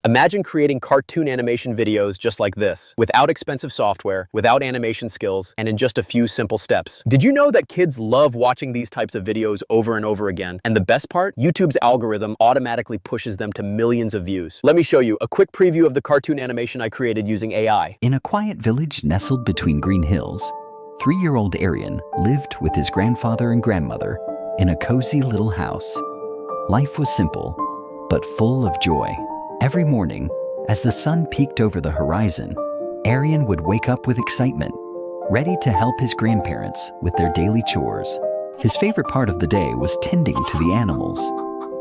Imagine creating cartoon animation videos just like this, without expensive software, without animation skills, and in just a few simple steps. Did you know that kids love watching these types of videos over and over again? And the best part? YouTube's algorithm automatically pushes them to millions of views. Let me show you a quick preview of the cartoon animation I created using AI. In a quiet village nestled between green hills, 3-year-old Arian lived with his grandfather and grandmother in a cozy little house. Life was simple, but full of joy. Every morning, as the sun peeked over the horizon, Arian would wake up with excitement, ready to help his grandparents with their daily chores. His favorite part of the day was tending to the animals.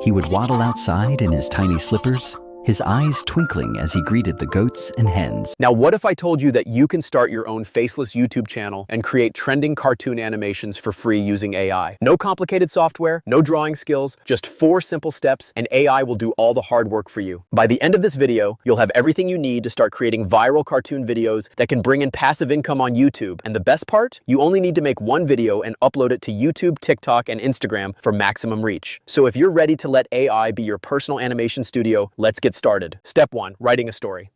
He would waddle outside in his tiny slippers, his eyes twinkling as he greeted the goats and hens. Now, what if I told you that you can start your own faceless YouTube channel and create trending cartoon animations for free using AI? No complicated software, no drawing skills, just 4 simple steps, and AI will do all the hard work for you. By the end of this video, you'll have everything you need to start creating viral cartoon videos that can bring in passive income on YouTube. And the best part? You only need to make one video and upload it to YouTube, TikTok, and Instagram for maximum reach. So if you're ready to let AI be your personal animation studio, let's get started. Step 1, writing a story.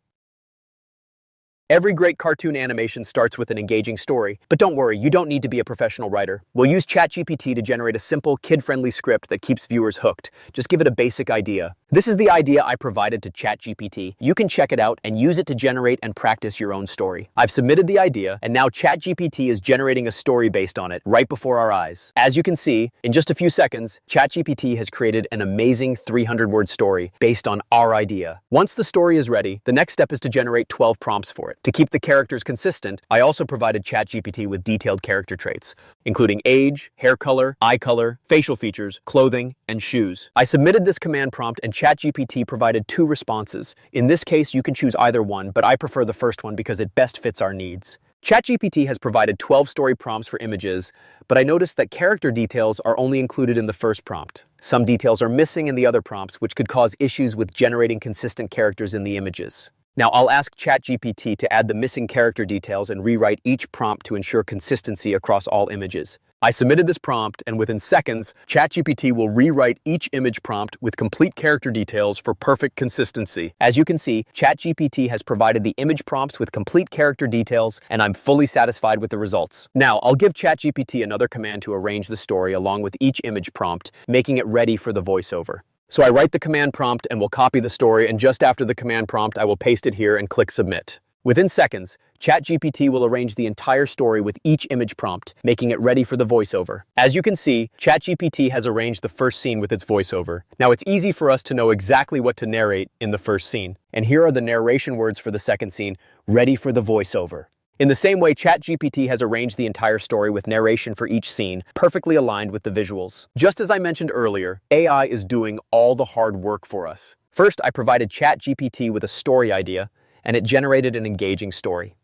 Every great cartoon animation starts with an engaging story, but don't worry, you don't need to be a professional writer. We'll use ChatGPT to generate a simple, kid-friendly script that keeps viewers hooked. Just give it a basic idea. This is the idea I provided to ChatGPT. You can check it out and use it to generate and practice your own story. I've submitted the idea, and now ChatGPT is generating a story based on it right before our eyes. As you can see, in just a few seconds, ChatGPT has created an amazing 300-word story based on our idea. Once the story is ready, the next step is to generate 12 prompts for it. To keep the characters consistent, I also provided ChatGPT with detailed character traits, including age, hair color, eye color, facial features, clothing, and shoes. I submitted this command prompt and ChatGPT provided 2 responses. In this case, you can choose either one, but I prefer the first one because it best fits our needs. ChatGPT has provided 12 story prompts for images, but I noticed that character details are only included in the first prompt. Some details are missing in the other prompts, which could cause issues with generating consistent characters in the images. Now, I'll ask ChatGPT to add the missing character details and rewrite each prompt to ensure consistency across all images. I submitted this prompt, and within seconds, ChatGPT will rewrite each image prompt with complete character details for perfect consistency. As you can see, ChatGPT has provided the image prompts with complete character details, and I'm fully satisfied with the results. Now, I'll give ChatGPT another command to arrange the story along with each image prompt, making it ready for the voiceover. So I write the command prompt and will copy the story, and just after the command prompt, I will paste it here and click submit. Within seconds, ChatGPT will arrange the entire story with each image prompt, making it ready for the voiceover. As you can see, ChatGPT has arranged the first scene with its voiceover. Now, it's easy for us to know exactly what to narrate in the first scene. And here are the narration words for the second scene, ready for the voiceover. In the same way, ChatGPT has arranged the entire story with narration for each scene, perfectly aligned with the visuals. Just as I mentioned earlier, AI is doing all the hard work for us. First, I provided ChatGPT with a story idea, and it generated an engaging story.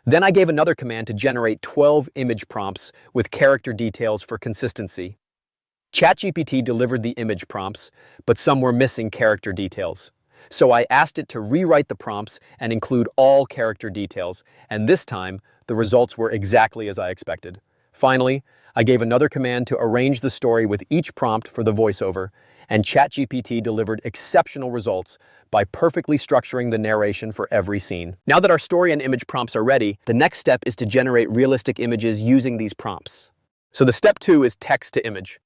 Then I gave another command to generate 12 image prompts with character details for consistency. ChatGPT delivered the image prompts, but some were missing character details. So I asked it to rewrite the prompts and include all character details, and this time, the results were exactly as I expected. Finally, I gave another command to arrange the story with each prompt for the voiceover, and ChatGPT delivered exceptional results by perfectly structuring the narration for every scene. Now that our story and image prompts are ready, the next step is to generate realistic images using these prompts. So the step 2 is text to image.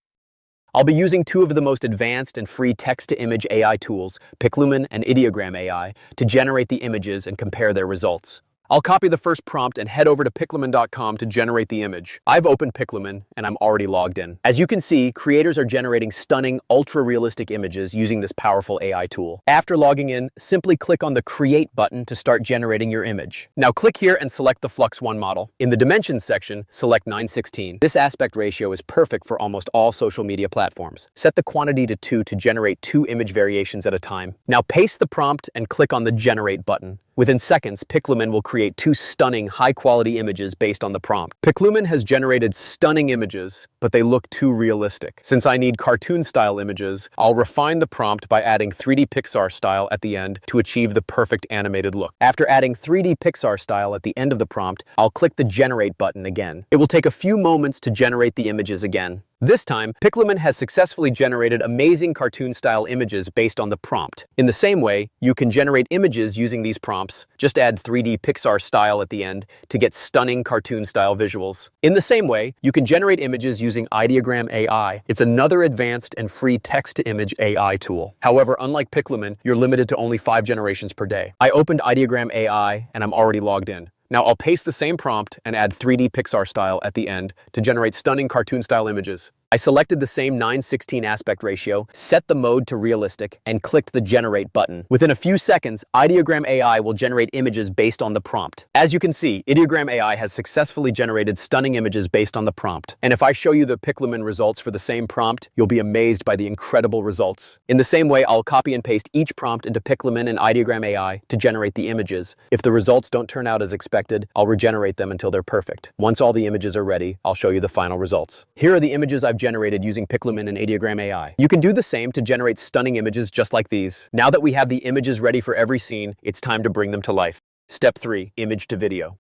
I'll be using 2 of the most advanced and free text-to-image AI tools, Piclumen and Ideogram AI, to generate the images and compare their results. I'll copy the first prompt and head over to piclumen.com to generate the image. I've opened Piclumen and I'm already logged in. As you can see, creators are generating stunning, ultra-realistic images using this powerful AI tool. After logging in, simply click on the Create button to start generating your image. Now click here and select the Flux One model. In the Dimensions section, select 9:16. This aspect ratio is perfect for almost all social media platforms. Set the quantity to 2 to generate 2 image variations at a time. Now paste the prompt and click on the Generate button. Within seconds, Piclumen will create 2 stunning, high-quality images based on the prompt. Piclumen has generated stunning images but they look too realistic. Since I need cartoon-style images, I'll refine the prompt by adding 3D Pixar style at the end to achieve the perfect animated look. After adding 3D Pixar style at the end of the prompt, I'll click the Generate button again. It will take a few moments to generate the images again. This time, Pixelmon has successfully generated amazing cartoon-style images based on the prompt. In the same way, you can generate images using these prompts. Just add 3D Pixar style at the end to get stunning cartoon-style visuals. In the same way, you can generate images using Ideogram AI. It's another advanced and free text-to-image AI tool. However, unlike Pixelmon, you're limited to only 5 generations per day. I opened Ideogram AI and I'm already logged in. Now I'll paste the same prompt and add 3D Pixar style at the end to generate stunning cartoon-style images. I selected the same 9:16 aspect ratio, set the mode to realistic, and clicked the Generate button. Within a few seconds, Ideogram AI will generate images based on the prompt. As you can see, Ideogram AI has successfully generated stunning images based on the prompt. And if I show you the Pixelmon results for the same prompt, you'll be amazed by the incredible results. In the same way, I'll copy and paste each prompt into Pixelmon and Ideogram AI to generate the images. If the results don't turn out as expected, I'll regenerate them until they're perfect. Once all the images are ready, I'll show you the final results. Here are the images I've generated using Pixelmon and Ideogram AI. You can do the same to generate stunning images just like these. Now that we have the images ready for every scene, it's time to bring them to life. Step 3, image to video.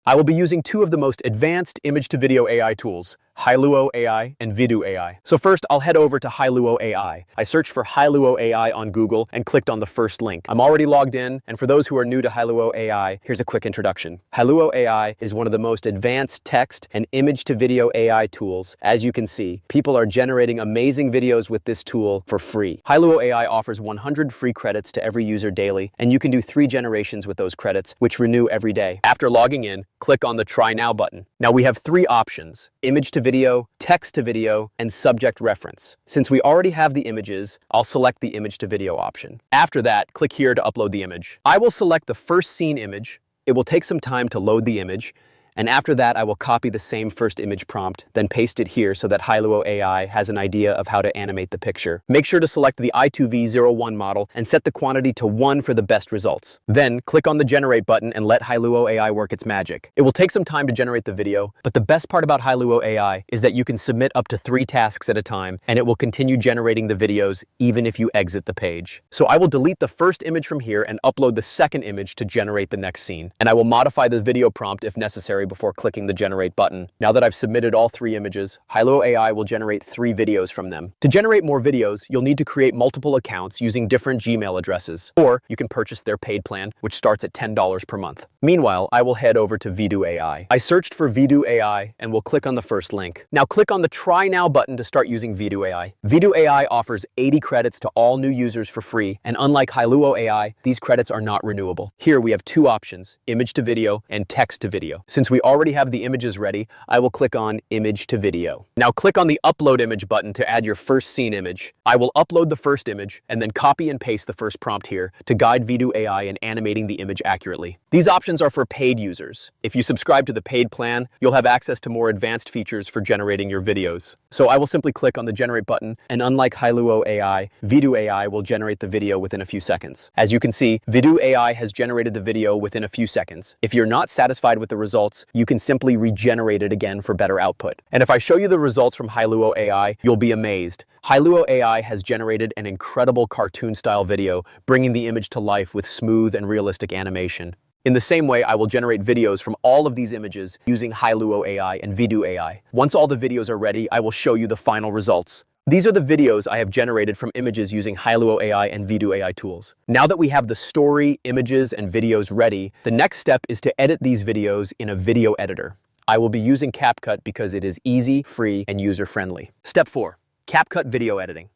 I will be using 2 of the most advanced image to video AI tools, Hailuo AI and Vidu AI. So first, I'll head over to Hailuo AI. I searched for Hailuo AI on Google and clicked on the first link. I'm already logged in, and for those who are new to Hailuo AI, here's a quick introduction. Hailuo AI is one of the most advanced text and image to video AI tools. As you can see, people are generating amazing videos with this tool for free. Hailuo AI offers 100 free credits to every user daily, and you can do 3 generations with those credits, which renew every day. After logging in, click on the Try Now button. Now we have 3 options: image to video, text to video, and subject reference. Since we already have the images, I'll select the image to video option. After that, click here to upload the image. I will select the first scene image. It will take some time to load the image. And after that, I will copy the same first image prompt, then paste it here so that Hailuo AI has an idea of how to animate the picture. Make sure to select the i2v01 model and set the quantity to 1 for the best results. Then, click on the Generate button and let Hailuo AI work its magic. It will take some time to generate the video, but the best part about Hailuo AI is that you can submit up to 3 tasks at a time, and it will continue generating the videos even if you exit the page. So I will delete the first image from here and upload the second image to generate the next scene. And I will modify the video prompt if necessary before clicking the Generate button. Now that I've submitted all 3 images, Hailuo AI will generate 3 videos from them. To generate more videos, you'll need to create multiple accounts using different Gmail addresses, or you can purchase their paid plan, which starts at $10 per month. Meanwhile, I will head over to Vidu AI. I searched for Vidu AI and will click on the first link. Now click on the Try Now button to start using Vidu AI. Vidu AI offers 80 credits to all new users for free, and unlike Hailuo AI, these credits are not renewable. Here we have 2 options, image to video and text to video. Since we already have the images ready, I will click on Image to Video. Now click on the Upload Image button to add your first scene image. I will upload the first image and then copy and paste the first prompt here to guide Vidu AI in animating the image accurately. These options are for paid users. If you subscribe to the paid plan, you'll have access to more advanced features for generating your videos. So I will simply click on the Generate button, and unlike Hailuo AI, Vidu AI will generate the video within a few seconds. As you can see, Vidu AI has generated the video within a few seconds. If you're not satisfied with the results, you can simply regenerate it again for better output. And if I show you the results from Hailuo AI, you'll be amazed. Hailuo AI has generated an incredible cartoon-style video, bringing the image to life with smooth and realistic animation. In the same way, I will generate videos from all of these images using Hailuo AI and Vidu AI. Once all the videos are ready, I will show you the final results. These are the videos I have generated from images using Hailuo AI and Vidu AI tools. Now that we have the story, images, and videos ready, the next step is to edit these videos in a video editor. I will be using CapCut because it is easy, free, and user-friendly. Step 4, CapCut video editing.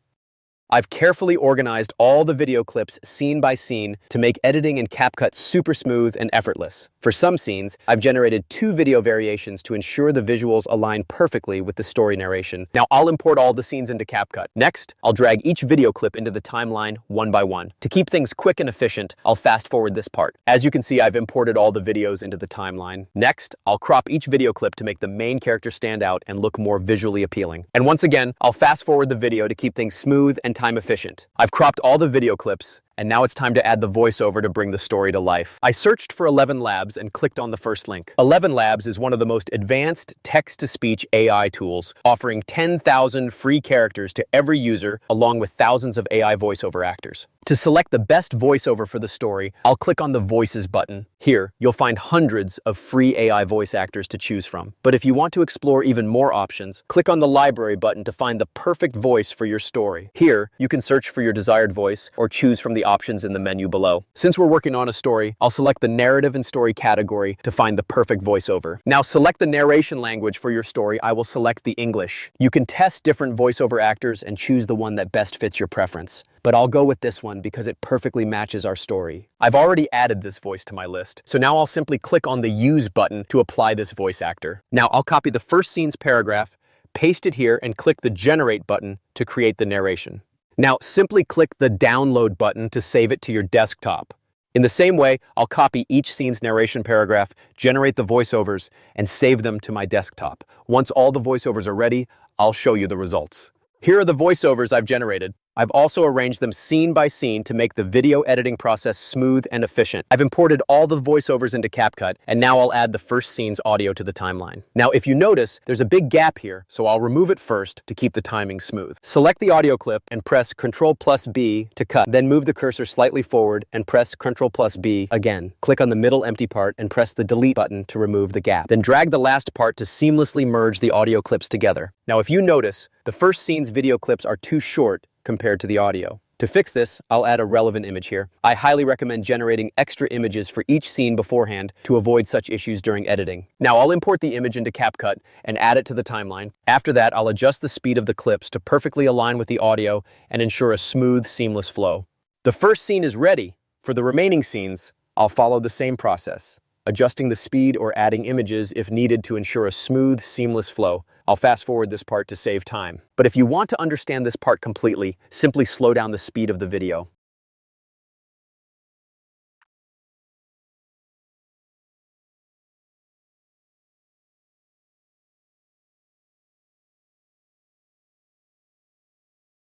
I've carefully organized all the video clips scene by scene to make editing in CapCut super smooth and effortless. For some scenes, I've generated 2 video variations to ensure the visuals align perfectly with the story narration. Now I'll import all the scenes into CapCut. Next, I'll drag each video clip into the timeline one by one. To keep things quick and efficient, I'll fast forward this part. As you can see, I've imported all the videos into the timeline. Next, I'll crop each video clip to make the main character stand out and look more visually appealing. And once again, I'll fast forward the video to keep things smooth and time efficient. I've cropped all the video clips, and now it's time to add the voiceover to bring the story to life. I searched for 11 Labs and clicked on the first link. 11 Labs is one of the most advanced text-to-speech AI tools, offering 10,000 free characters to every user, along with thousands of AI voiceover actors. To select the best voiceover for the story, I'll click on the Voices button. Here, you'll find hundreds of free AI voice actors to choose from. But if you want to explore even more options, click on the Library button to find the perfect voice for your story. Here, you can search for your desired voice or choose from the options in the menu below. Since we're working on a story, I'll select the Narrative and Story category to find the perfect voiceover. Now select the narration language for your story. I will select the English. You can test different voiceover actors and choose the one that best fits your preference. But I'll go with this one because it perfectly matches our story. I've already added this voice to my list, so now I'll simply click on the Use button to apply this voice actor. Now I'll copy the first scene's paragraph, paste it here, and click the Generate button to create the narration. Now simply click the Download button to save it to your desktop. In the same way, I'll copy each scene's narration paragraph, generate the voiceovers, and save them to my desktop. Once all the voiceovers are ready, I'll show you the results. Here are the voiceovers I've generated. I've also arranged them scene by scene to make the video editing process smooth and efficient. I've imported all the voiceovers into CapCut, and now I'll add the first scene's audio to the timeline. Now, if you notice, there's a big gap here, so I'll remove it first to keep the timing smooth. Select the audio clip and press Ctrl+B to cut. Then move the cursor slightly forward and press Ctrl+B again. Click on the middle empty part and press the Delete button to remove the gap. Then drag the last part to seamlessly merge the audio clips together. Now, if you notice, the first scene's video clips are too short compared to the audio. To fix this, I'll add a relevant image here. I highly recommend generating extra images for each scene beforehand to avoid such issues during editing. Now I'll import the image into CapCut and add it to the timeline. After that, I'll adjust the speed of the clips to perfectly align with the audio and ensure a smooth, seamless flow. The first scene is ready. For the remaining scenes, I'll follow the same process, adjusting the speed or adding images if needed to ensure a smooth, seamless flow. I'll fast forward this part to save time. But if you want to understand this part completely, simply slow down the speed of the video.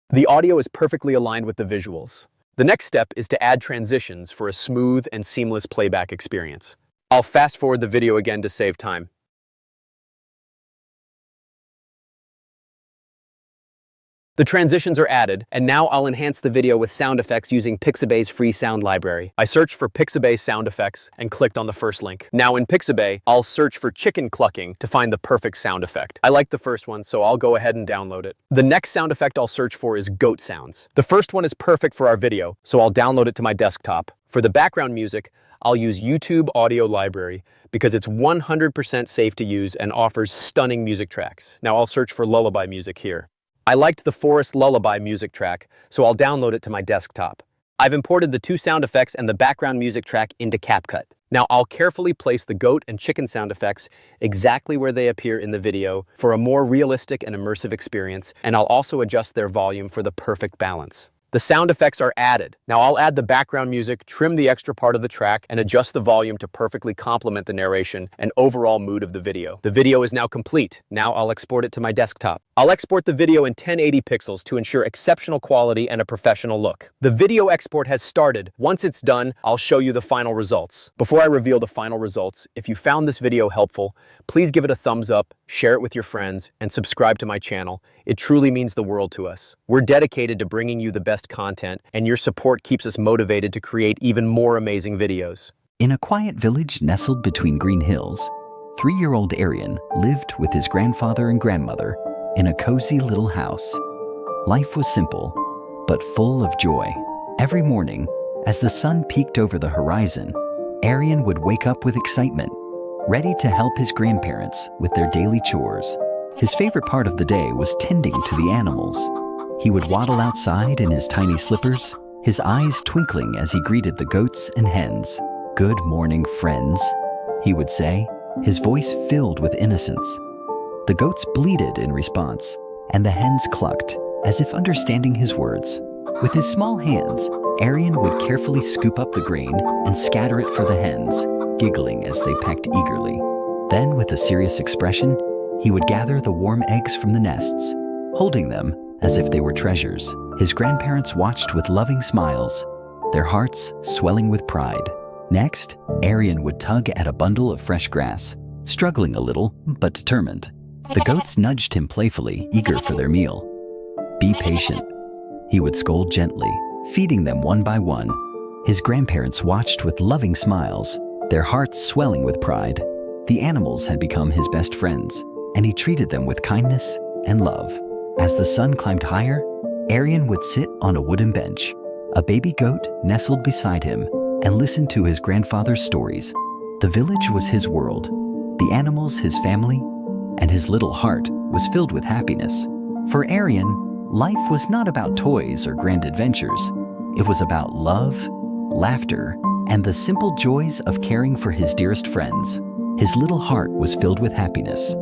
The audio is perfectly aligned with the visuals. The next step is to add transitions for a smooth and seamless playback experience. I'll fast forward the video again to save time. The transitions are added, and now I'll enhance the video with sound effects using Pixabay's free sound library. I searched for Pixabay sound effects and clicked on the first link. Now in Pixabay, I'll search for chicken clucking to find the perfect sound effect. I like the first one, so I'll go ahead and download it. The next sound effect I'll search for is goat sounds. The first one is perfect for our video, so I'll download it to my desktop. For the background music, I'll use YouTube Audio Library because it's 100% safe to use and offers stunning music tracks. Now I'll search for lullaby music here. I liked the Forest Lullaby music track, so I'll download it to my desktop. I've imported the two sound effects and the background music track into CapCut. Now I'll carefully place the goat and chicken sound effects exactly where they appear in the video for a more realistic and immersive experience, and I'll also adjust their volume for the perfect balance. The sound effects are added. Now I'll add the background music, trim the extra part of the track, and adjust the volume to perfectly complement the narration and overall mood of the video. The video is now complete. Now I'll export it to my desktop. I'll export the video in 1080 pixels to ensure exceptional quality and a professional look. The video export has started. Once it's done, I'll show you the final results. Before I reveal the final results, if you found this video helpful, please give it a thumbs up, share it with your friends, and subscribe to my channel. It truly means the world to us. We're dedicated to bringing you the best content, and your support keeps us motivated to create even more amazing videos. In a quiet village nestled between green hills, 3-year-old Arian lived with his grandfather and grandmother in a cozy little house. Life was simple, but full of joy. Every morning, as the sun peeked over the horizon, Arian would wake up with excitement, ready to help his grandparents with their daily chores. His favorite part of the day was tending to the animals. He would waddle outside in his tiny slippers, his eyes twinkling as he greeted the goats and hens. "Good morning, friends," he would say, his voice filled with innocence. The goats bleated in response, and the hens clucked, as if understanding his words. With his small hands, Arian would carefully scoop up the grain and scatter it for the hens, giggling as they pecked eagerly. Then, with a serious expression, he would gather the warm eggs from the nests, holding them as if they were treasures. His grandparents watched with loving smiles, their hearts swelling with pride. Next, Arian would tug at a bundle of fresh grass, struggling a little, but determined. The goats nudged him playfully, eager for their meal. "Be patient," he would scold gently, feeding them one by one. His grandparents watched with loving smiles, their hearts swelling with pride. The animals had become his best friends, and he treated them with kindness and love. As the sun climbed higher, Arian would sit on a wooden bench. A baby goat nestled beside him and listened to his grandfather's stories. The village was his world, the animals his family, and his little heart was filled with happiness. For Arian, life was not about toys or grand adventures. It was about love, laughter, and the simple joys of caring for his dearest friends. His little heart was filled with happiness.